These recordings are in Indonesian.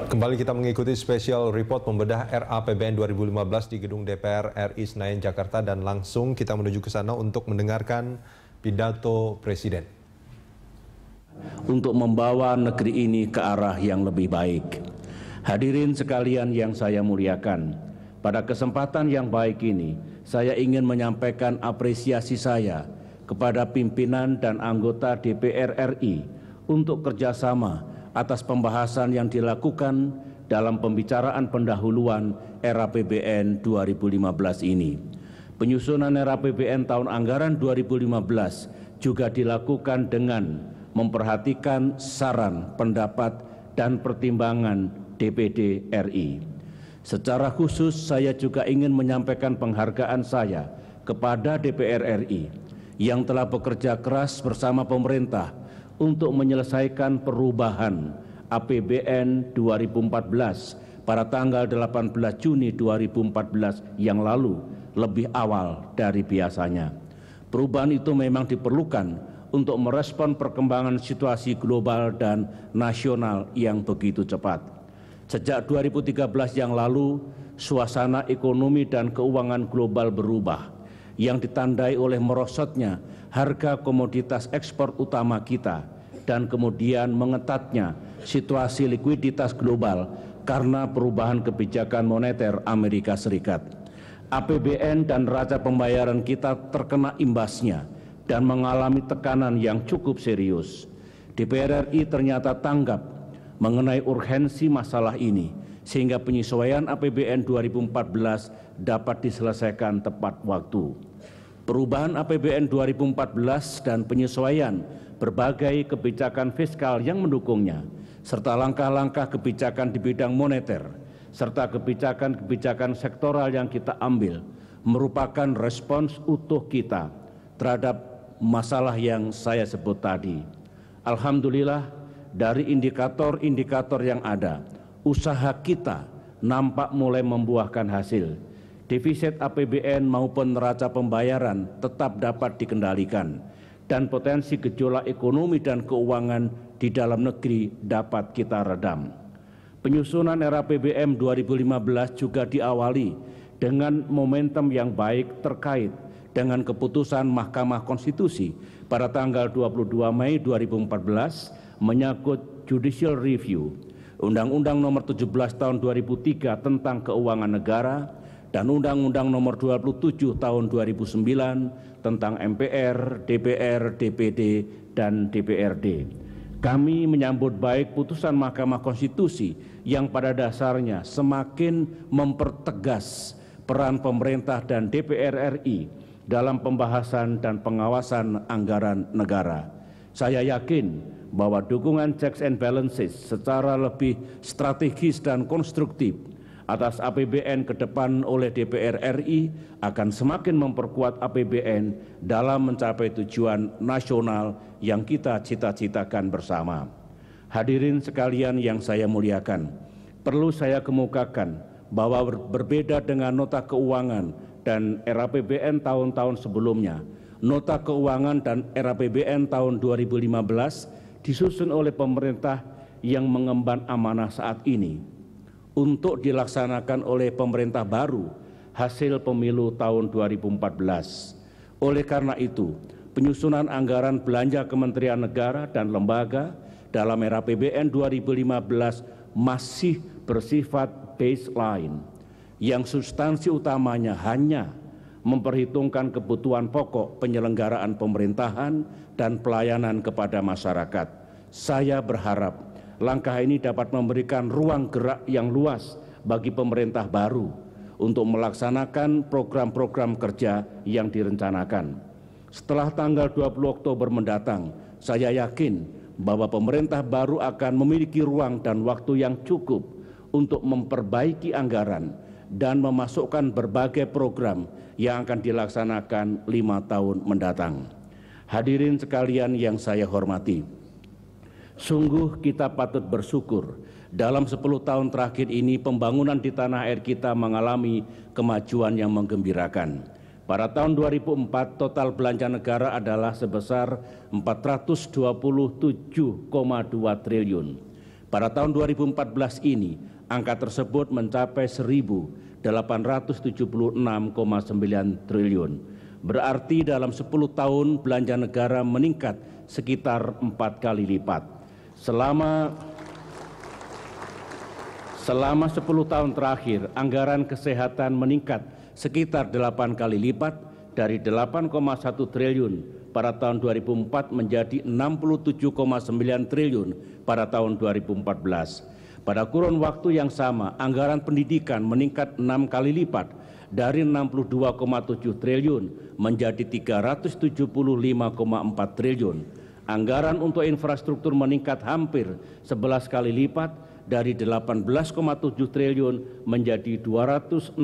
Kembali kita mengikuti spesial report membedah RAPBN 2015 di Gedung DPR RI Senayan, Jakarta, dan langsung kita menuju ke sana untuk mendengarkan pidato Presiden. Untuk membawa negeri ini ke arah yang lebih baik. Hadirin sekalian yang saya muliakan, pada kesempatan yang baik ini, saya ingin menyampaikan apresiasi saya kepada pimpinan dan anggota DPR RI untuk kerjasama atas pembahasan yang dilakukan dalam pembicaraan pendahuluan RAPBN 2015 ini. Penyusunan RAPBN tahun anggaran 2015 juga dilakukan dengan memperhatikan saran, pendapat, dan pertimbangan DPD RI. Secara khusus saya juga ingin menyampaikan penghargaan saya kepada DPR RI yang telah bekerja keras bersama pemerintah untuk menyelesaikan perubahan APBN 2014 pada tanggal 18 Juni 2014 yang lalu lebih awal dari biasanya. Perubahan itu memang diperlukan untuk merespon perkembangan situasi global dan nasional yang begitu cepat. Sejak 2013 yang lalu, suasana ekonomi dan keuangan global berubah yang ditandai oleh merosotnya harga komoditas ekspor utama kita dan kemudian mengetatnya situasi likuiditas global karena perubahan kebijakan moneter Amerika Serikat. APBN dan neraca pembayaran kita terkena imbasnya dan mengalami tekanan yang cukup serius. DPR RI ternyata tanggap mengenai urgensi masalah ini sehingga penyesuaian APBN 2014 dapat diselesaikan tepat waktu. Perubahan APBN 2014 dan penyesuaian berbagai kebijakan fiskal yang mendukungnya, serta langkah-langkah kebijakan di bidang moneter, serta kebijakan-kebijakan sektoral yang kita ambil, merupakan respons utuh kita terhadap masalah yang saya sebut tadi. Alhamdulillah, dari indikator-indikator yang ada, usaha kita nampak mulai membuahkan hasil. Defisit APBN maupun neraca pembayaran tetap dapat dikendalikan dan potensi gejolak ekonomi dan keuangan di dalam negeri dapat kita redam. Penyusunan RAPBN 2015 juga diawali dengan momentum yang baik terkait dengan keputusan Mahkamah Konstitusi pada tanggal 22 Mei 2014 menyangkut judicial review Undang-Undang Nomor 17 Tahun 2003 tentang Keuangan Negara dan Undang-Undang Nomor 27 Tahun 2009 tentang MPR, DPR, DPD, dan DPRD. Kami menyambut baik putusan Mahkamah Konstitusi yang pada dasarnya semakin mempertegas peran pemerintah dan DPR RI dalam pembahasan dan pengawasan anggaran negara. Saya yakin bahwa dukungan checks and balances secara lebih strategis dan konstruktif atas APBN ke depan oleh DPR RI akan semakin memperkuat APBN dalam mencapai tujuan nasional yang kita cita-citakan bersama. Hadirin sekalian yang saya muliakan, perlu saya kemukakan bahwa berbeda dengan nota keuangan dan RAPBN tahun-tahun sebelumnya, nota keuangan dan RAPBN tahun 2015 disusun oleh pemerintah yang mengemban amanah saat ini untuk dilaksanakan oleh pemerintah baru hasil pemilu tahun 2014. Oleh karena itu, penyusunan anggaran belanja Kementerian Negara dan lembaga dalam RAPBN 2015 masih bersifat baseline, yang substansi utamanya hanya memperhitungkan kebutuhan pokok penyelenggaraan pemerintahan dan pelayanan kepada masyarakat. Saya berharap langkah ini dapat memberikan ruang gerak yang luas bagi pemerintah baru untuk melaksanakan program-program kerja yang direncanakan. Setelah tanggal 20 Oktober mendatang, saya yakin bahwa pemerintah baru akan memiliki ruang dan waktu yang cukup untuk memperbaiki anggaran dan memasukkan berbagai program yang akan dilaksanakan 5 tahun mendatang. Hadirin sekalian yang saya hormati, sungguh kita patut bersyukur dalam 10 tahun terakhir ini pembangunan di tanah air kita mengalami kemajuan yang menggembirakan. Pada tahun 2004 total belanja negara adalah sebesar 427,2 triliun. Pada tahun 2014 ini, angka tersebut mencapai 1.876,9 triliun. Berarti dalam 10 tahun belanja negara meningkat sekitar 4 kali lipat. Selama 10 tahun terakhir, anggaran kesehatan meningkat sekitar 8 kali lipat dari 8,1 triliun pada tahun 2004 menjadi 67,9 triliun pada tahun 2014. Pada kurun waktu yang sama, anggaran pendidikan meningkat 6 kali lipat dari 62,7 triliun menjadi 375,4 triliun. Anggaran untuk infrastruktur meningkat hampir 11 kali lipat dari 18,7 triliun menjadi 206,6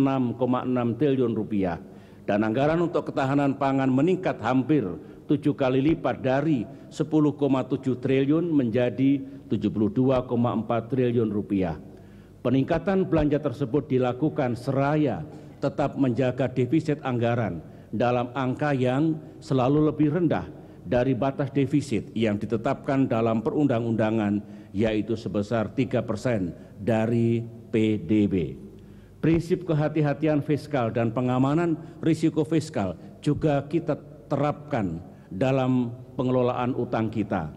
triliun rupiah. Dan anggaran untuk ketahanan pangan meningkat hampir 7 kali lipat dari 10,7 triliun menjadi 72,4 triliun rupiah. Peningkatan belanja tersebut dilakukan seraya tetap menjaga defisit anggaran dalam angka yang selalu lebih rendah dari batas defisit yang ditetapkan dalam perundang-undangan, yaitu sebesar 3% dari PDB. Prinsip kehati-hatian fiskal dan pengamanan risiko fiskal juga kita terapkan dalam pengelolaan utang kita.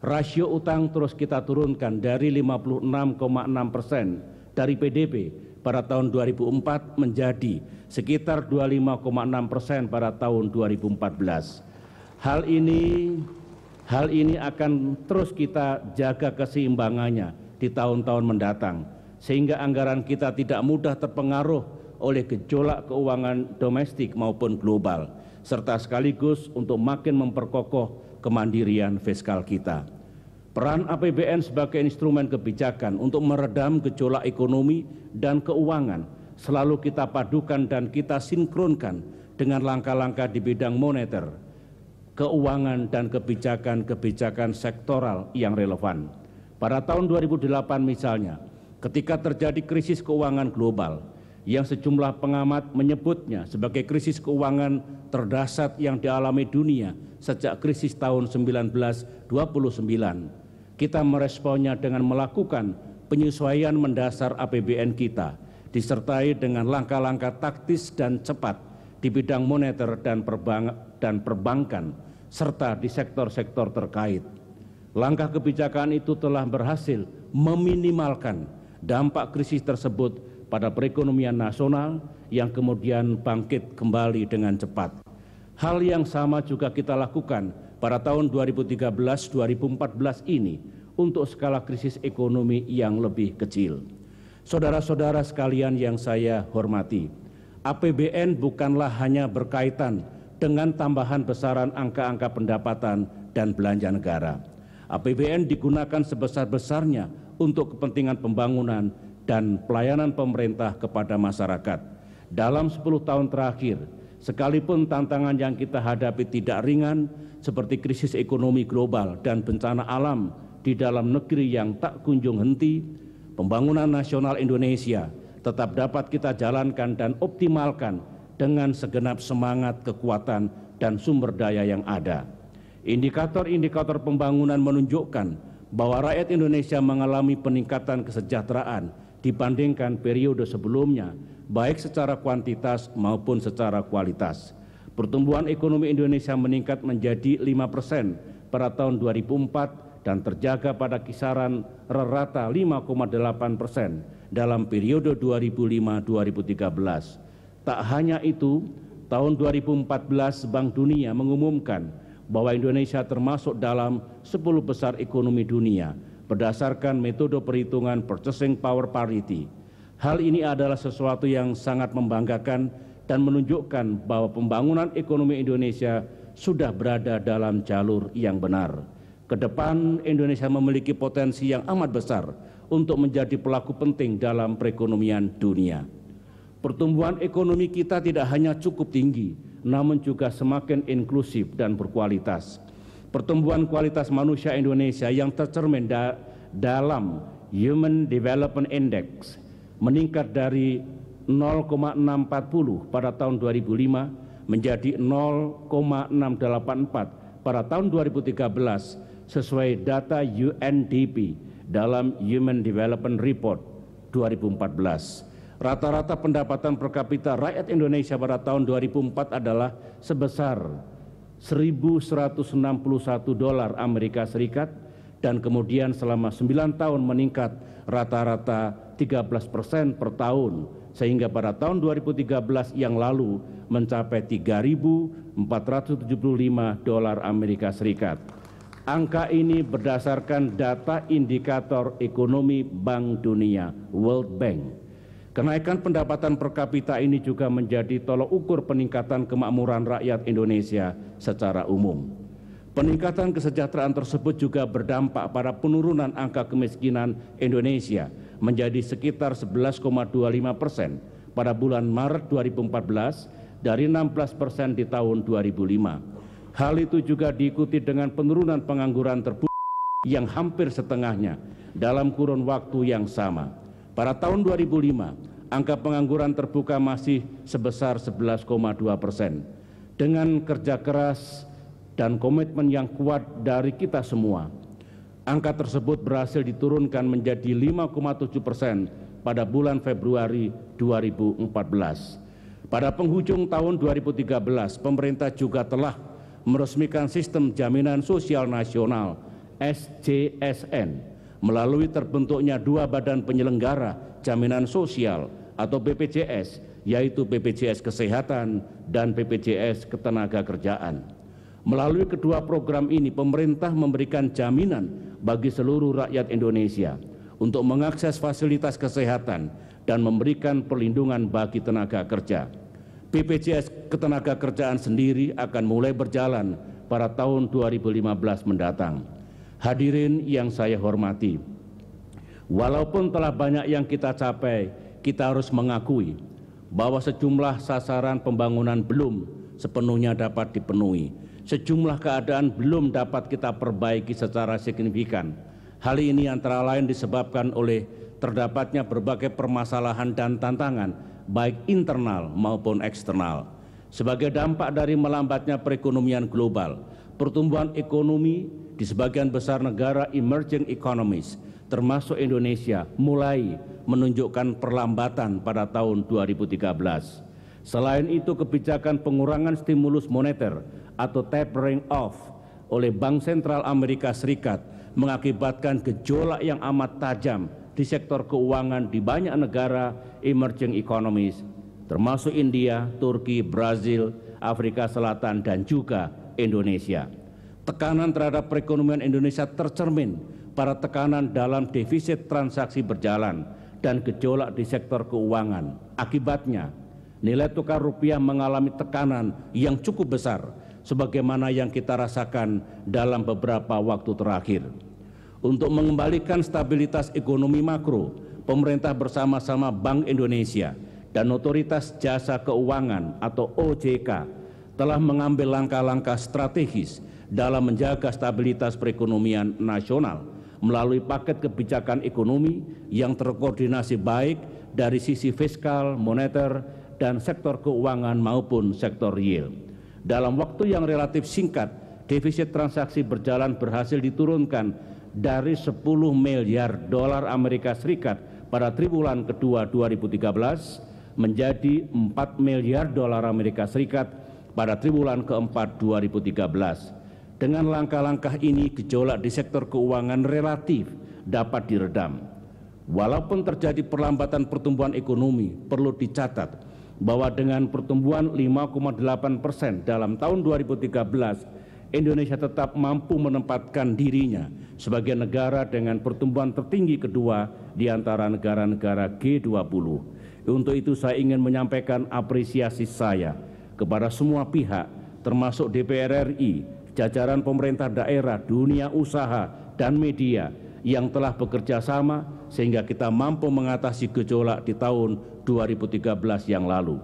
Rasio utang terus kita turunkan dari 56,6% dari PDB pada tahun 2004 menjadi sekitar 25,6% pada tahun 2014. Hal ini akan terus kita jaga keseimbangannya di tahun-tahun mendatang, sehingga anggaran kita tidak mudah terpengaruh oleh gejolak keuangan domestik maupun global, serta sekaligus untuk makin memperkokoh kemandirian fiskal kita. Peran APBN sebagai instrumen kebijakan untuk meredam gejolak ekonomi dan keuangan selalu kita padukan dan kita sinkronkan dengan langkah-langkah di bidang moneter, keuangan, dan kebijakan-kebijakan sektoral yang relevan. Pada tahun 2008 misalnya, ketika terjadi krisis keuangan global yang sejumlah pengamat menyebutnya sebagai krisis keuangan terdahsyat yang dialami dunia sejak krisis tahun 1929, kita meresponnya dengan melakukan penyesuaian mendasar APBN kita, disertai dengan langkah-langkah taktis dan cepat di bidang moneter dan perbankan, serta di sektor-sektor terkait. Langkah kebijakan itu telah berhasil meminimalkan dampak krisis tersebut pada perekonomian nasional yang kemudian bangkit kembali dengan cepat. Hal yang sama juga kita lakukan pada tahun 2013-2014 ini untuk skala krisis ekonomi yang lebih kecil. Saudara-saudara sekalian yang saya hormati, APBN bukanlah hanya berkaitan dengan tambahan besaran angka-angka pendapatan dan belanja negara. APBN digunakan sebesar-besarnya untuk kepentingan pembangunan dan pelayanan pemerintah kepada masyarakat. Dalam 10 tahun terakhir, sekalipun tantangan yang kita hadapi tidak ringan seperti krisis ekonomi global dan bencana alam di dalam negeri yang tak kunjung henti, pembangunan nasional Indonesia tetap dapat kita jalankan dan optimalkan dengan segenap semangat, kekuatan, dan sumber daya yang ada. Indikator-indikator pembangunan menunjukkan bahwa rakyat Indonesia mengalami peningkatan kesejahteraan dibandingkan periode sebelumnya, baik secara kuantitas maupun secara kualitas. Pertumbuhan ekonomi Indonesia meningkat menjadi 5% pada tahun 2004 dan terjaga pada kisaran rata 5,8% dalam periode 2005-2013. Tak hanya itu, tahun 2014 Bank Dunia mengumumkan bahwa Indonesia termasuk dalam 10 besar ekonomi dunia berdasarkan metode perhitungan Purchasing Power Parity. Hal ini adalah sesuatu yang sangat membanggakan dan menunjukkan bahwa pembangunan ekonomi Indonesia sudah berada dalam jalur yang benar. Kedepan Indonesia memiliki potensi yang amat besar untuk menjadi pelaku penting dalam perekonomian dunia. Pertumbuhan ekonomi kita tidak hanya cukup tinggi, namun juga semakin inklusif dan berkualitas. Pertumbuhan kualitas manusia Indonesia yang tercermin dalam Human Development Index meningkat dari 0,640 pada tahun 2005 menjadi 0,684 pada tahun 2013 sesuai data UNDP dalam Human Development Report 2014. Rata-rata pendapatan per kapita rakyat Indonesia pada tahun 2004 adalah sebesar $1.161 Amerika Serikat, dan kemudian selama 9 tahun meningkat rata-rata 13% per tahun, sehingga pada tahun 2013 yang lalu mencapai $3.475 Amerika Serikat. Angka ini berdasarkan data indikator ekonomi Bank Dunia, World Bank. Kenaikan pendapatan per kapita ini juga menjadi tolok ukur peningkatan kemakmuran rakyat Indonesia secara umum. Peningkatan kesejahteraan tersebut juga berdampak pada penurunan angka kemiskinan Indonesia menjadi sekitar 11,25% pada bulan Maret 2014 dari 16% di tahun 2005. Hal itu juga diikuti dengan penurunan pengangguran terbuka yang hampir setengahnya dalam kurun waktu yang sama. Pada tahun 2005, angka pengangguran terbuka masih sebesar 11,2%. Dengan kerja keras dan komitmen yang kuat dari kita semua, angka tersebut berhasil diturunkan menjadi 5,7% pada bulan Februari 2014. Pada penghujung tahun 2013, pemerintah juga telah meresmikan Sistem Jaminan Sosial Nasional (SJSN) melalui terbentuknya 2 badan penyelenggara jaminan sosial atau BPJS, yaitu BPJS Kesehatan dan BPJS Ketenagakerjaan. Melalui kedua program ini, pemerintah memberikan jaminan bagi seluruh rakyat Indonesia untuk mengakses fasilitas kesehatan dan memberikan perlindungan bagi tenaga kerja. BPJS Ketenagakerjaan sendiri akan mulai berjalan pada tahun 2015 mendatang. Hadirin yang saya hormati, walaupun telah banyak yang kita capai, kita harus mengakui bahwa sejumlah sasaran pembangunan belum sepenuhnya dapat dipenuhi. Sejumlah keadaan belum dapat kita perbaiki secara signifikan. Hal ini antara lain disebabkan oleh terdapatnya berbagai permasalahan dan tantangan, baik internal maupun eksternal. Sebagai dampak dari melambatnya perekonomian global, pertumbuhan ekonomi di sebagian besar negara emerging economies, termasuk Indonesia, mulai menunjukkan perlambatan pada tahun 2013. Selain itu, kebijakan pengurangan stimulus moneter atau tapering off oleh Bank Sentral Amerika Serikat mengakibatkan gejolak yang amat tajam di sektor keuangan di banyak negara emerging economies, termasuk India, Turki, Brazil, Afrika Selatan, dan juga Indonesia. Tekanan terhadap perekonomian Indonesia tercermin pada tekanan dalam defisit transaksi berjalan dan gejolak di sektor keuangan. Akibatnya, nilai tukar rupiah mengalami tekanan yang cukup besar, sebagaimana yang kita rasakan dalam beberapa waktu terakhir. Untuk mengembalikan stabilitas ekonomi makro, pemerintah bersama-sama Bank Indonesia dan Otoritas Jasa Keuangan atau OJK telah mengambil langkah-langkah strategis dalam menjaga stabilitas perekonomian nasional melalui paket kebijakan ekonomi yang terkoordinasi baik dari sisi fiskal, moneter, dan sektor keuangan maupun sektor real. Dalam waktu yang relatif singkat, defisit transaksi berjalan berhasil diturunkan dari 10 miliar dolar Amerika Serikat pada triwulan kedua 2013 menjadi 4 miliar dolar Amerika Serikat pada triwulan keempat 2013. Dengan langkah-langkah ini, gejolak di sektor keuangan relatif dapat diredam. Walaupun terjadi perlambatan pertumbuhan ekonomi, perlu dicatat bahwa dengan pertumbuhan 5,8% dalam tahun 2013, Indonesia tetap mampu menempatkan dirinya sebagai negara dengan pertumbuhan tertinggi kedua di antara negara-negara G20. Untuk itu saya ingin menyampaikan apresiasi saya kepada semua pihak, termasuk DPR RI, jajaran pemerintah daerah, dunia usaha, dan media yang telah bekerja sama sehingga kita mampu mengatasi gejolak di tahun 2013 yang lalu.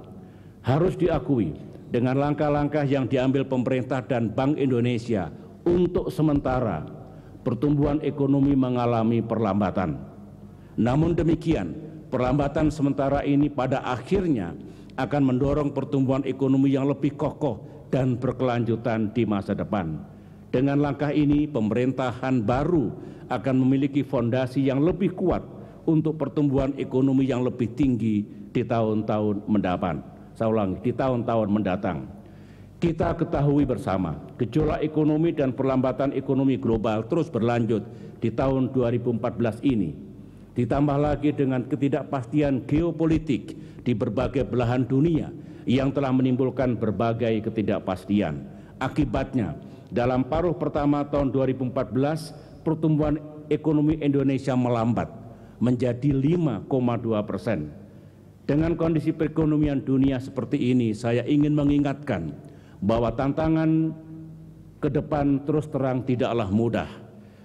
Harus diakui, dengan langkah-langkah yang diambil pemerintah dan Bank Indonesia, untuk sementara pertumbuhan ekonomi mengalami perlambatan. Namun demikian, perlambatan sementara ini pada akhirnya akan mendorong pertumbuhan ekonomi yang lebih kokoh dan berkelanjutan di masa depan. Dengan langkah ini, pemerintahan baru akan memiliki fondasi yang lebih kuat untuk pertumbuhan ekonomi yang lebih tinggi di tahun-tahun mendatang. Saya ulangi, di tahun-tahun mendatang. Kita ketahui bersama, gejolak ekonomi dan perlambatan ekonomi global terus berlanjut di tahun 2014 ini. Ditambah lagi dengan ketidakpastian geopolitik di berbagai belahan dunia yang telah menimbulkan berbagai ketidakpastian. Akibatnya, dalam paruh pertama tahun 2014, pertumbuhan ekonomi Indonesia melambat menjadi 5,2%. Dengan kondisi perekonomian dunia seperti ini, saya ingin mengingatkan bahwa tantangan ke depan terus terang tidaklah mudah,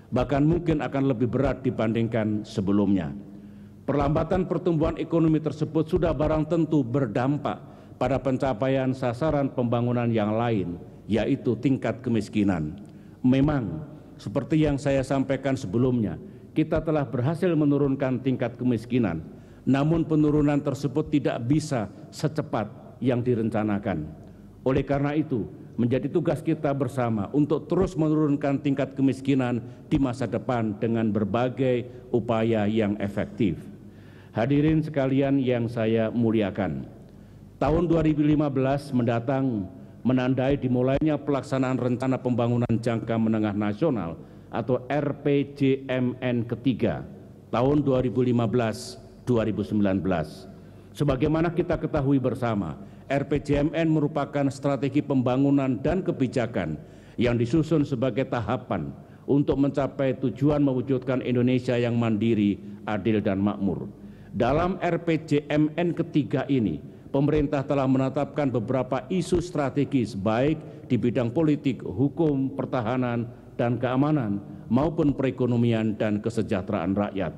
bahkan mungkin akan lebih berat dibandingkan sebelumnya. Perlambatan pertumbuhan ekonomi tersebut sudah barang tentu berdampak pada pencapaian sasaran pembangunan yang lain, yaitu tingkat kemiskinan. Memang, seperti yang saya sampaikan sebelumnya, kita telah berhasil menurunkan tingkat kemiskinan, namun penurunan tersebut tidak bisa secepat yang direncanakan. Oleh karena itu, menjadi tugas kita bersama untuk terus menurunkan tingkat kemiskinan di masa depan dengan berbagai upaya yang efektif. Hadirin sekalian yang saya muliakan, tahun 2015 mendatang menandai dimulainya pelaksanaan Rencana Pembangunan Jangka Menengah Nasional atau RPJMN ketiga tahun 2015-2019. Sebagaimana kita ketahui bersama, RPJMN merupakan strategi pembangunan dan kebijakan yang disusun sebagai tahapan untuk mencapai tujuan mewujudkan Indonesia yang mandiri, adil, dan makmur. Dalam RPJMN ketiga ini, pemerintah telah menetapkan beberapa isu strategis baik di bidang politik, hukum, pertahanan, dan keamanan maupun perekonomian dan kesejahteraan rakyat.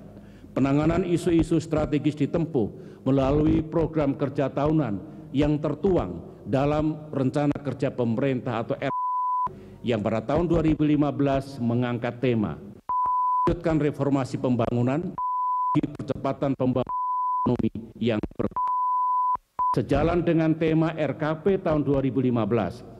Penanganan isu-isu strategis ditempuh melalui program kerja tahunan yang tertuang dalam Rencana Kerja Pemerintah atau RKP yang pada tahun 2015 mengangkat tema melanjutkan reformasi pembangunan, percepatan pembangunan ekonomi yang Sejalan dengan tema RKP tahun 2015,